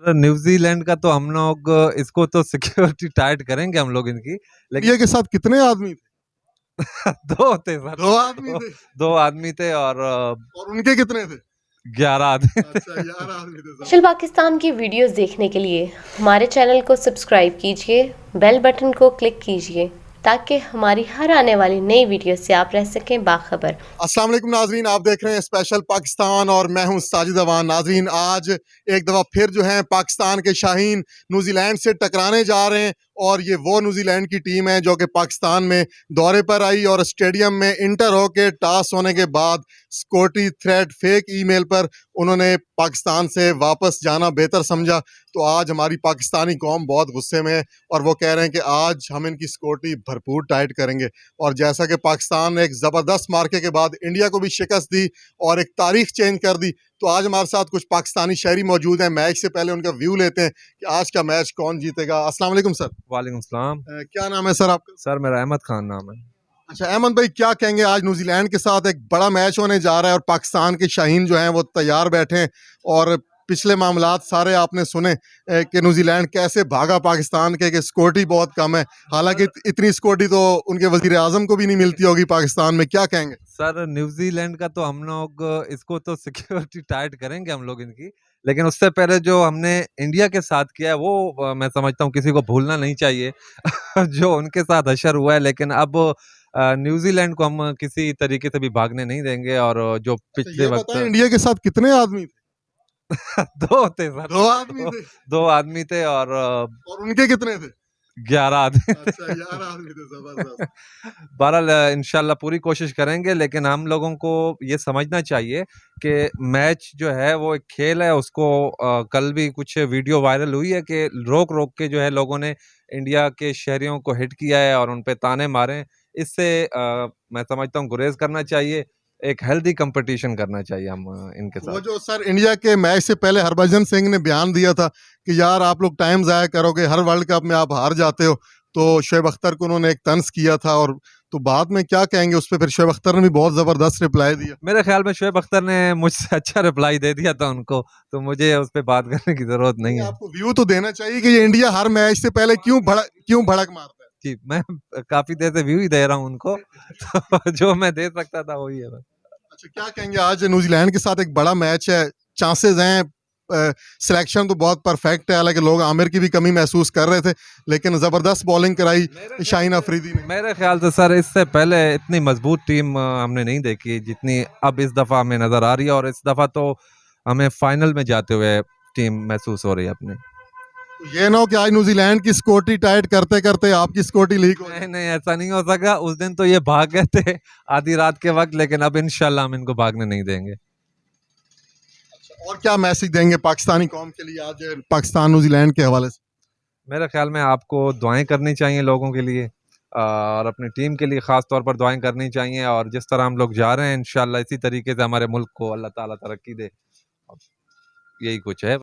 New Zealand का तो हम लोग इसको तो सिक्योरिटी टाइट करेंगे हम लोग इनकी, लेकिन इंडिया के साथ कितने आदमी थे? दो थे सर। दो आदमी थे। दो आदमी थे और और उनके कितने थे? 11 आदमी। अच्छा 11 आदमी थे। स्पेशल पाकिस्तान की वीडियोस देखने के लिए हमारे चैनल को सब्सक्राइब कीजिए, बेल बटन को क्लिक कीजिए ताकि हमारी हर आने वाली नई वीडियो से आप रह सकें बाखबर। अस्सलाम वालेकुम नाजरीन, आप देख रहे हैं स्पेशल पाकिस्तान और मैं हूं साजिद अवान। नाजरीन, आज एक दफ़ा फिर जो है पाकिस्तान के शाहीन न्यूजीलैंड से टकराने जा रहे हैं और ये वो न्यूजीलैंड की टीम है जो कि पाकिस्तान में दौरे पर आई और स्टेडियम में इंटर होके टॉस होने के बाद सिक्योरिटी थ्रेट फेक ईमेल पर उन्होंने पाकिस्तान से वापस जाना बेहतर समझा। तो आज हमारी पाकिस्तानी कौम बहुत गुस्से में है और वो कह रहे हैं कि आज हम इनकी सिक्योरिटी भरपूर टाइट करेंगे। और जैसा कि पाकिस्तान ने एक ज़बरदस्त मार्के के बाद इंडिया को भी शिकस्त दी और एक तारीख चेंज कर दी, तो आज हमारे साथ कुछ पाकिस्तानी शहरी मौजूद हैं। मैच से पहले उनका व्यू लेते हैं कि आज का मैच कौन जीतेगा। अस्सलाम वालेकुम सर। वालेकुम सलाम। क्या नाम है सर आपका? सर मेरा अहमद खान नाम है। अच्छा अहमद भाई, क्या कहेंगे, आज न्यूजीलैंड के साथ एक बड़ा मैच होने जा रहा है और पाकिस्तान के शाहीन जो हैं वो तैयार बैठे हैं और पिछले मामलात सारे आपने सुने कि न्यूजीलैंड कैसे भागा पाकिस्तान के, कि सिक्योरिटी बहुत कम है। हालांकि इतनी सिक्योरिटी तो उनके वजीर आजम को भी नहीं मिलती होगी पाकिस्तान में। क्या कहेंगे सर? न्यूजीलैंड का तो हम लोग इसको तो सिक्योरिटी टाइट करेंगे हम लोग इनकी, लेकिन उससे पहले जो हमने इंडिया के साथ किया है वो मैं समझता हूँ किसी को भूलना नहीं चाहिए। जो उनके साथ हशर हुआ है, लेकिन अब न्यूजीलैंड को हम किसी तरीके से भी भागने नहीं देंगे। और जो पिछले वक्त इंडिया के साथ कितने आदमी थे? दो थे सर। दो आदमी थे। दो आदमी थे और उनके कितने थे? 11 आदमी। अच्छा 11 आदमी थे, जबरदस्त। बहरहाल इंशाल्लाह पूरी कोशिश करेंगे, लेकिन हम लोगों को ये समझना चाहिए कि मैच जो है वो एक खेल है। उसको कल भी कुछ वीडियो वायरल हुई है कि रोक रोक के जो है लोगों ने इंडिया के शहरियों को हिट किया है और उन पे ताने मारे। इससे मैं समझता हूँ गुरेज करना चाहिए, एक हेल्दी कंपटीशन करना चाहिए हम इनके साथ। वो जो सर इंडिया के मैच से पहले हरभजन सिंह ने बयान दिया था कि यार आप लोग टाइम ज़ाया करोगे, हर वर्ल्ड कप में आप हार जाते हो, तो शोएब अख्तर को उन्होंने एक तंज किया था। और तो बाद में क्या कहेंगे उस पर? फिर शोएब अख्तर ने भी बहुत ज़बरदस्त रिप्लाई दिया। मेरे ख्याल में शोएब अख्तर ने मुझसे अच्छा रिप्लाई दे दिया था उनको, तो मुझे उस पर बात करने की जरूरत नहीं है। आपको व्यू तो देना चाहिए कि ये इंडिया हर मैच से पहले क्यों भड़क मारता है। जी, मैं काफी देर से व्यू ही दे रहा हूँ उनको। तो जो मैं दे सकता था वही है। अच्छा क्या कहेंगे, आज न्यूजीलैंड के साथ एक बड़ा मैच है, चांसेस हैं, सिलेक्शन तो बहुत परफेक्ट है, हालांकि लोग आमिर की भी कमी महसूस कर रहे थे, लेकिन ज़बरदस्त बॉलिंग कराई शाहीन अफरीदी ने। मेरे ख्याल से सर इससे पहले इतनी मजबूत टीम हमने नहीं देखी जितनी अब इस दफ़ा हमें नज़र आ रही है। और इस दफ़ा तो हमें फाइनल में जाते हुए टीम महसूस हो रही है अपने। ये ना हो कि आज न्यूजीलैंड की सिक्योरिटी टाइट करते करते आपकी सिक्योरिटी लीक हो। नहीं, ऐसा नहीं हो सका। उस दिन तो ये भाग गए थे आधी रात के वक्त, लेकिन अब इंशाल्लाह हम इनको भागने नहीं देंगे। और क्या मैसेज देंगे पाकिस्तानी कौम के लिए आज पाकिस्तान न्यूजीलैंड के हवाले से? मेरे ख्याल में आपको दुआएं करनी चाहिए लोगों के लिए और अपनी टीम के लिए ख़ास तौर पर दुआएं करनी चाहिए। और जिस तरह हम लोग जा रहे हैं इंशाल्लाह इसी तरीके से हमारे मुल्क को अल्लाह ताला तरक्की दे। यही कुछ है।